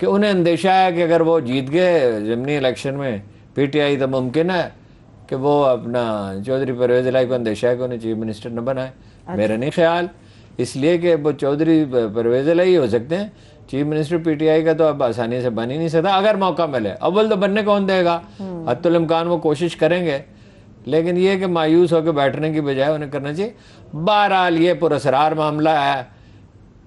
کہ انہیں اندیشہ ہے کہ اگر وہ جیت گئے ضمنی الیکشن میں پی ٹی آئی، تو ممکن ہے کہ وہ اپنا چودھری پرویز الہی کو اندیشہ ہے کہ انہیں چیف منسٹر نہ بنائے. میرا نہیں خیال، اس لیے کہ وہ چودھری پرویز الہی ہو سکتے ہیں، chief minister P T I کا تو اب آسانی سے بن ہی نہیں سکتا اگر موقع ملے. اول تو بننے کون دے گا، حتی الامکان وہ کوشش کریں گے، لیکن یہ کہ مایوس ہو کے بیٹھنے کی بجائے انہیں کرنا چاہیے. بہرحال یہ پراسرار معاملہ ہے.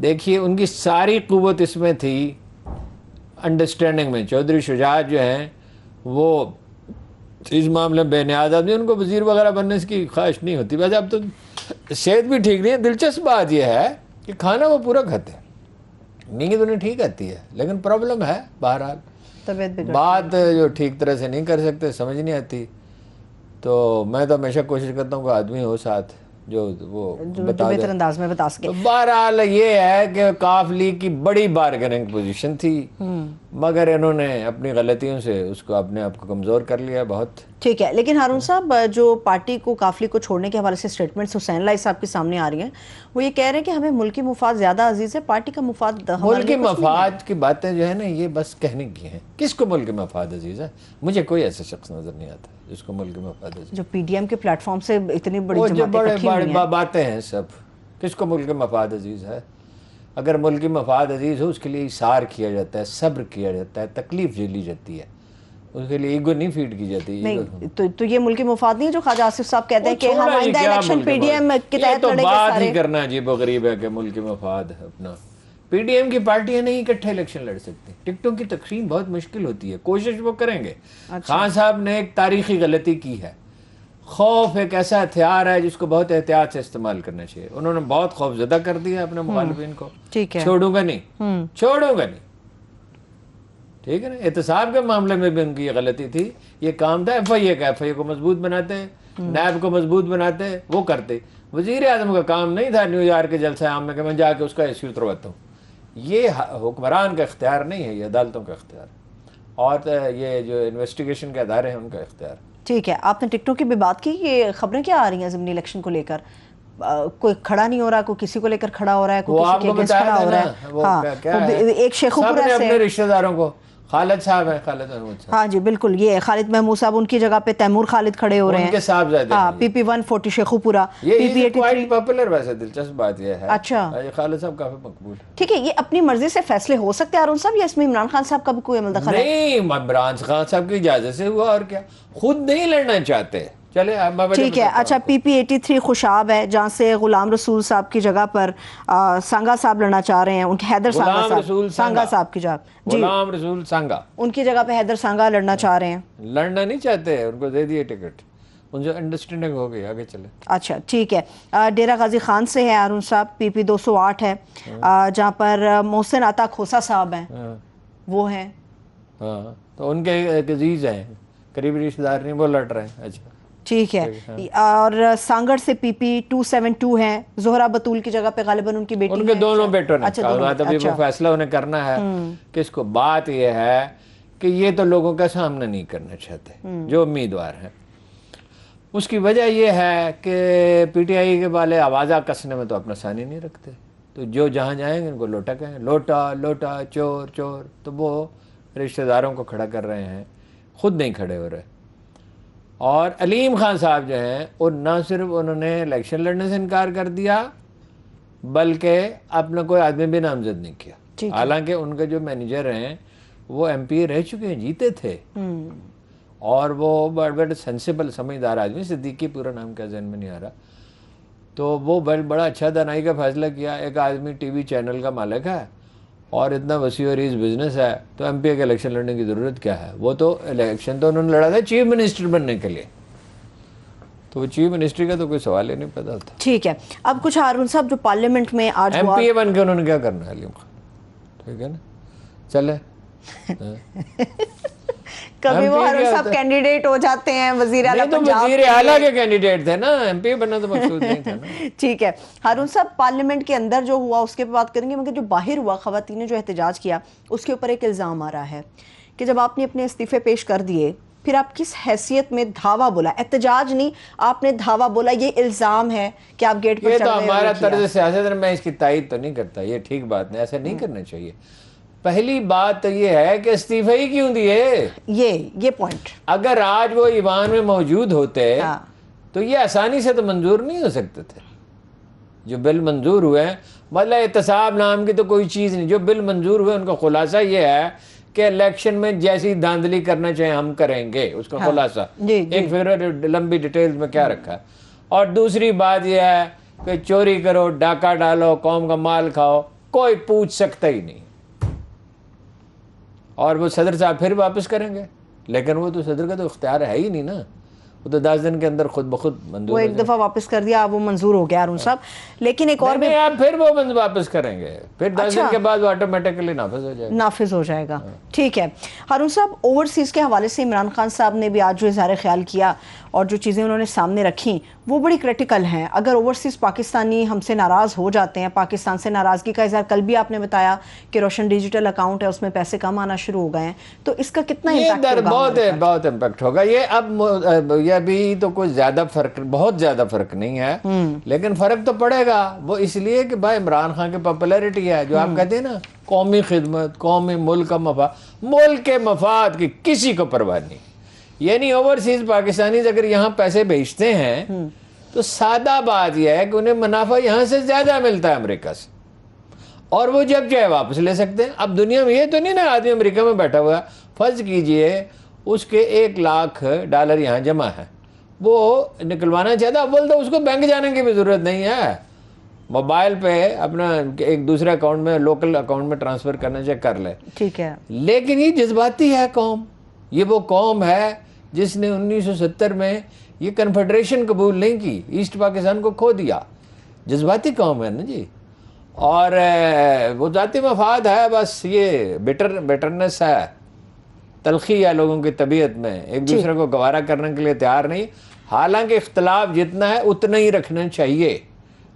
دیکھیے ان کی ساری قوت اس میں تھی انڈرسٹینڈنگ میں. چودھری شجاعت جو ہیں وہ اس معاملے میں بے نیاز آدمی، ان کو وزیر وغیرہ بننے کی خواہش نہیں ہوتی. ویسے اب تو صحت بھی ٹھیک نہیں ہے. دلچسپ بات یہ ہے کہ کھانا وہ پورا کھاتے ہیں، نیند انہیں ٹھیک آتی ہے، لیکن پرابلم ہے بہرحال بات جو ٹھیک طرح سے نہیں کر سکتے، سمجھ نہیں آتی. تو میں تو ہمیشہ کوشش کرتا ہوں کہ آدمی ہو ساتھ جو وہ بہتر انداز میں بتا سکے. بہرحال یہ ہے کہ کاف لیگ کی بڑی بارگننگ پوزیشن تھی، مگر انہوں نے اپنی غلطیوں سے اس کو اپنے آپ کو کمزور کر لیا بہت. ٹھیک ہے، لیکن ہارون صاحب جو پارٹی کو کاف لیگ کو چھوڑنے کے حوالے سے اسٹیٹمنٹس حسین لائی صاحب کے سامنے آ رہی ہیں، وہ یہ کہہ رہے ہیں کہ ہمیں ملکی مفاد زیادہ عزیز ہے، پارٹی کا مفاد ملکی مفاد کی باتیں جو ہے نا یہ بس کہنے کی ہیں. کس کو ملکی مفاد عزیز ہے؟ مجھے کوئی ایسا شخص نظر نہیں آتا جس کو ملکی مفاد عزیز. جو پی ڈی ایم کے پلیٹ فارم سے اتنی بڑی بڑے باتیں ہیں سب. کس کو ملکی مفاد عزیز ہے؟ اگر ملکی مفاد عزیز ہو اس کے لیے ایثار کیا جاتا ہے، صبر کیا جاتا ہے، تکلیف جھیلی جاتی ہے، اس کے لیے ایگو نہیں فیڈ کی جاتی. نہیں تو یہ ملکی مفاد نہیں جو خواجہ آصف صاحب کہتے ہیں کہ ہم آئندہ الیکشن پی ڈی ایم کے تحت لڑیں گے. بات ہی کرنا عجیب و غریب ہے کہ ملکی مفاد اپنا. پی ڈی ایم کی پارٹیاں نہیں اکٹھے الیکشن لڑ سکتی، ٹکٹوں کی تقسیم بہت مشکل ہوتی ہے. کوشش وہ کریں گے. خان صاحب نے ایک تاریخی غلطی کی ہے. خوف ایک ایسا ہتھیار ہے جس کو بہت احتیاط سے استعمال کرنا چاہیے. انہوں نے بہت خوف زدہ کر دیا اپنے مخالفین کو. چھوڑوں گا نہیں، چھوڑوں گا نہیں. ٹھیک ہے نا. احتساب کے معاملے میں بھی ان کی یہ غلطی تھی. یہ کام تھا ایف آئی اے کا، ایف آئی اے کو مضبوط بناتے، نیب کو مضبوط بناتے، وہ کرتے. وزیر اعظم کا کام نہیں تھا نیو یارک کے جلسہ عام میں کہ میں جا کے اس کا ایشو اترواتا ہوں. یہ حکمران کا اختیار نہیں ہے، یہ عدالتوں کا اختیار ہے، اور یہ جو انویسٹیگیشن کے ادارے ہیں ان کا اختیار. ٹھیک ہے، آپ نے ٹکٹوں کی بھی بات کی. یہ خبریں کیا آ رہی ہیں ضمنی الیکشن کو لے کر؟ کوئی کھڑا نہیں ہو رہا، کوئی کسی کو لے کر کھڑا ہو رہا ہے، کوئی کسی کے اگینسٹ کھڑا ہو رہا ہے. ہاں، ایک شیخو پورہ سے اپنے رشتہ داروں کو، خالد صاحب ہیں، خالد محمود صاحب. ہاں جی بالکل، یہ خالد محمود صاحب، ان کی جگہ پہ تیمور خالد کھڑے ہو رہے ہیں. ان کے صاحبزادے. ہاں، پی پی 140 شیخو پورہ، پی پی 83 پاپولر. ویسے دلچسپ بات یہ ہے. اچھا، خالد صاحب کافی مقبول ہے. ٹھیک ہے. یہ اپنی مرضی سے فیصلے ہو سکتے ہیں ہارون صاحب، یا اس میں عمران خان صاحب کا بھی کوئی عمل دخل ہے؟ نہیں، عمران خان صاحب کی اجازت سے ہوا، اور کیا. خود نہیں لڑنا چاہتے. چلے ٹھیک ہے. اچھا، پی پی 83 خوشاب ہے جہاں سے غلام رسول صاحب کی جگہ پر سانگا صاحب لڑنا چاہ رہے ہیں. ان کے حیدر سانگا صاحب کی جگہ، غلام رسول سانگا، ان کی جگہ پہ حیدر سانگا لڑنا چاہ رہے ہیں. لڑنا نہیں چاہتے، ان کو دے دیے ٹکٹ، ان سے انڈرسٹینڈنگ ہو گئی، آگے چلے. اچھا ٹھیک ہے. ڈیرہ غازی خان سے ہے ہارون صاحب، پی پی 208 ہے جہاں پر محسن عطا کھوسا صاحب ہیں، وہ ہیں. ہاں، تو ان کے عزیز ہیں، قریبی رشتہ دار نہیں، وہ لڑ رہے ہیں. اچھا ٹھیک ہے. اور سانگڑ سے پی پی 272 ہیں، زہرا بطول کی جگہ پہ غالباً ان کی بیٹی ہے. ان کے دونوں بیٹوں نے ابھی وہ فیصلہ انہیں کرنا ہے کہ اس کو. بات یہ ہے کہ یہ تو لوگوں کا سامنا نہیں کرنا چاہتے جو امیدوار ہیں. اس کی وجہ یہ ہے کہ پی ٹی آئی کے والے آوازہ کسنے میں تو اپنا ثانی نہیں رکھتے. تو جو جہاں جائیں گے ان کو لوٹا کہیں، لوٹا لوٹا، چور چور. تو وہ رشتہ داروں کو کھڑا کر رہے ہیں، خود نہیں کھڑے ہو رہے. اور علیم خان صاحب جو ہیں وہ نہ صرف انہوں نے الیکشن لڑنے سے انکار کر دیا بلکہ اپنا کوئی آدمی بھی نامزد نہیں کیا. حالانکہ ان کے جو مینیجر ہیں وہ ایم پی رہ چکے ہیں، جیتے تھے، اور وہ بڑے سینسیبل سمجھدار آدمی، صدیقی پورا نام کا ذہن میں نہیں آ رہا. تو وہ بڑا اچھا دانائی کا فیصلہ کیا. ایک آدمی ٹی وی چینل کا مالک ہے اور اتنا وسیع و عریض بزنس ہے، تو ایم پی اے کے الیکشن لڑنے کی ضرورت کیا ہے؟ وہ تو الیکشن تو انہوں نے لڑا تھا چیف منسٹر بننے کے لیے، تو وہ چیف منسٹری کا تو کوئی سوال ہی نہیں پیدا ہوتا. ٹھیک ہے. اب کچھ ہارون صاحب جو پارلیمنٹ میں آج ایم پی اے بن کے انہوں نے کیا کرنا ہے علیم خان؟ ٹھیک ہے نا، چلے. کبھی وہ ہارون صاحب کینڈیڈیٹ ہو جاتے ہیں وزیر اعلیٰ پنجاب، وزیر اعلیٰ کے کینڈیڈیٹ تھے نا، ایم پی اے بننا تو مقصود نہیں تھا نا. ٹھیک ہے. ہارون صاحب پارلیمنٹ کے اندر جو ہوا اس کے بات کریں گے، مگر جو باہر ہوا خواتین نے جو احتجاج کیا اس کے اوپر ایک الزام آ رہا ہے کہ جب آپ نے اپنے استعفے پیش کر دیے پھر آپ کس حیثیت میں دھاوا بولا؟ احتجاج نہیں، آپ نے دھاوا بولا. یہ الزام ہے کہ آپ گیٹ پر چڑھ گئے. یہ تو ہمارا طرز سیاست ہے، میں اس کی تائید تو نہیں کرتا. یہ ٹھیک بات نہیں، ایسا نہیں کرنا چاہیے. پہلی بات تو یہ ہے کہ استعفے ہی کیوں دیے؟ یہ پوائنٹ اگر آج وہ ایوان میں موجود ہوتے ہاں تو یہ آسانی سے تو منظور نہیں ہو سکتے تھے جو بل منظور ہوئے ہیں. مطلب احتساب نام کی تو کوئی چیز نہیں. جو بل منظور ہوئے ان کا خلاصہ یہ ہے کہ الیکشن میں جیسی دھاندلی کرنا چاہے ہم کریں گے, اس کا خلاصہ ایک فگر لمبی ڈیٹیل میں کیا رکھا ہے. اور دوسری بات یہ ہے کہ چوری کرو, ڈاکہ ڈالو, قوم کا مال کھاؤ, کوئی پوچھ سکتا ہی نہیں. اور وہ صدر صاحب پھر واپس کریں گے, لیکن وہ تو صدر کا تو اختیار ہے ہی نہیں نا, وہ تو 10 دن کے اندر خود بخود منظور وہ ایک دفعہ واپس کر دیا, وہ منظور ہو گیا ہارون صاحب. لیکن ایک اور بھی آپ پھر وہ واپس کریں گے, پھر 10 دن کے بعد وہ آٹومیٹکلی نافذ ہو جائے گا. ٹھیک ہے ہارون صاحب, اوورسیز کے حوالے سے عمران خان صاحب نے بھی آج جو اظہار خیال کیا اور جو چیزیں انہوں نے سامنے رکھیں وہ بڑی کریٹیکل ہیں. اگر اوورسیز پاکستانی ہم سے ناراض ہو جاتے ہیں, پاکستان سے ناراضگی کا اظہار, کل بھی آپ نے بتایا کہ روشن ڈیجیٹل اکاؤنٹ ہے, اس میں پیسے کم آنا شروع ہو گئے ہیں, تو اس کا کتنا امپیکٹ ہوگا؟ بہت امپیکٹ ہوگا. یہ اب یہ ابھی تو کوئی زیادہ فرق, بہت زیادہ فرق نہیں ہے, لیکن فرق تو پڑے گا. وہ اس لیے کہ بھائی عمران خان کی پاپولیرٹی ہے, جو آپ کہتے ہیں نا قومی خدمت, قومی ملک کا مفاد, ملک کے مفاد کی کسی کو پرواہ نہیں. یعنی اوورسیز پاکستانیز اگر یہاں پیسے بھیجتے ہیں تو سادہ بات یہ ہے کہ انہیں منافع یہاں سے زیادہ ملتا ہے امریکہ سے, اور وہ جب چاہے واپس لے سکتے ہیں. اب دنیا میں یہ تو نہیں نا آدمی امریکہ میں بیٹھا ہوا ہے, فرض کیجئے اس کے $1,00,000 یہاں جمع ہے, وہ نکلوانا چاہتا, اول تو اس کو بینک جانے کی بھی ضرورت نہیں ہے, موبائل پہ اپنا ایک دوسرے اکاؤنٹ میں, لوکل اکاؤنٹ میں ٹرانسفر کرنا چاہے کر لے. ٹھیک ہے, لیکن یہ جذباتی ہے قوم. یہ وہ قوم ہے جس نے 1970 میں یہ کنفیڈریشن قبول نہیں کی, ایسٹ پاکستان کو کھو دیا. جذباتی قوم ہے نا جی, اور وہ ذاتی مفاد ہے, بس یہ بیٹرنس ہے, تلخی ہے لوگوں کی طبیعت میں, ایک دوسرے کو گوارا کرنے کے لیے تیار نہیں. حالانکہ اختلاف جتنا ہے اتنا ہی رکھنا چاہیے,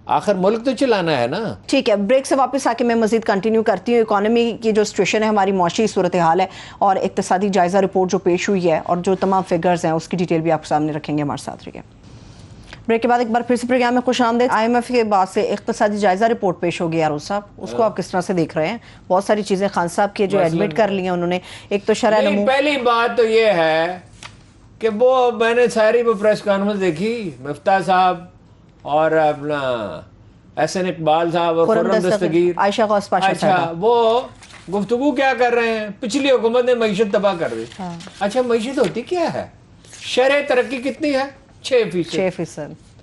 آخر ملک تو چلانا ہے نا. ٹھیک ہے, بریک سے واپس آ کے میں مزید کنٹینیو کرتی ہوں. اکانومی کی جو سچویشن ہے, ہماری معاشی صورتحال ہے, اور اقتصادی جائزہ رپورٹ جو پیش ہوئی ہے, اور جو تمام فگرز ہیں اس کی ڈیٹیل بھی آپ سامنے رکھیں گے. ہمارے ساتھ رہیے. بریک کے بعد ایک بار پھر سے پروگرام میں خوش آمدید. IMF کے بعد سے اقتصادی جائزہ رپورٹ پیش ہو گیا ہارون صاحب, اس کو آپ کس طرح سے دیکھ رہے ہیں؟ بہت ساری چیزیں خان صاحب کی جو ایڈمٹ کر لی ہیں انہوں نے. ایک تو شرح نمو, پہلی بات تو یہ ہے کہ وہ میں نے ساری وہ پریس کانفرنس دیکھی, مفتاح صاحب اور اپنا احسن اقبال صاحب اور خرم دستگیر, عائشہ غوث پاشا صاحب, اچھا وہ گفتگو کیا کر رہے ہیں, پچھلی حکومت نے معیشت تباہ کر دی. اچھا معیشت ہوتی کیا ہے؟ شرح ترقی کتنی ہے؟ 6%.